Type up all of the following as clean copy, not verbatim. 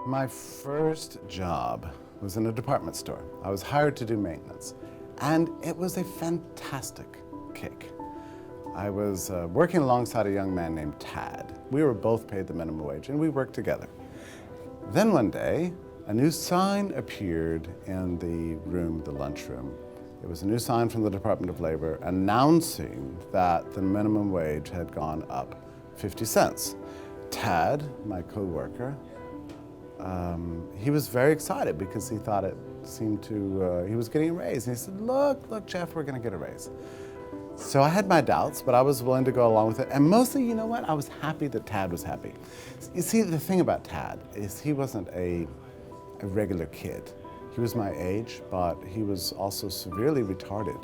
My first job was in a department store. I was hired to do maintenance, and it was a fantastic gig. I was working alongside a young man named Tad. We were both paid the minimum wage, and we worked together. Then one day, a new sign appeared in the room, the lunchroom. It was a new sign from the Department of Labor announcing that the minimum wage had gone up 50 cents. Tad, my co-worker, he was very excited because he thought it seemed to, he was getting a raise. And he said, look, Jeff, we're gonna get a raise. So I had my doubts, but I was willing to go along with it. And mostly, you know what? I was happy that Tad was happy. You see, the thing about Tad is he wasn't a regular kid. He was my age, but he was also severely retarded.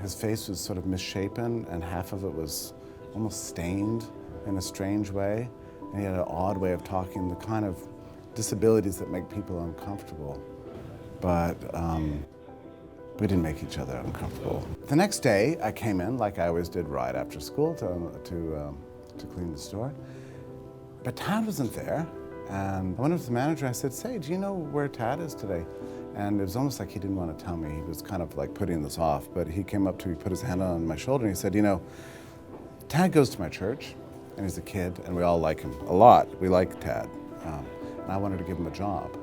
His face was sort of misshapen, and half of it was almost stained in a strange way. And he had an odd way of talking, the kind of disabilities that make people uncomfortable. But we didn't make each other uncomfortable. The next day, I came in, like I always did right after school, to clean the store. But Tad wasn't there. And I went up to the manager, I said, say, do you know where Tad is today? And it was almost like he didn't want to tell me. He was kind of like putting this off, but he came up to me, put his hand on my shoulder, and he said, you know, Tad goes to my church, and he's a kid, and we all like him a lot. We like Tad, and I wanted to give him a job.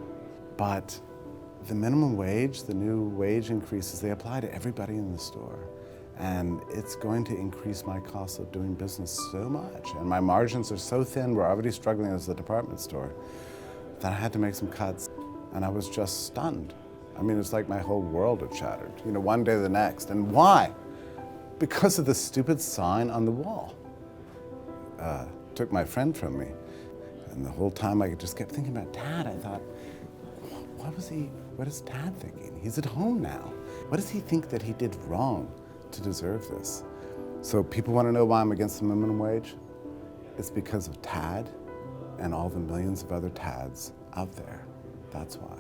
But the minimum wage, the new wage increases, they apply to everybody in the store. And it's going to increase my cost of doing business so much. And my margins are so thin, we're already struggling as a department store, that I had to make some cuts. And I was just stunned. I mean, it's like my whole world had shattered, you know, one day to the next. And why? Because of the stupid sign on the wall. Took my friend from me. And the whole time I just kept thinking about Tad. I thought, what is Tad thinking? He's at home now. What does he think that he did wrong to deserve this? So people want to know why I'm against the minimum wage? It's because of Tad and all the millions of other Tads out there. That's why.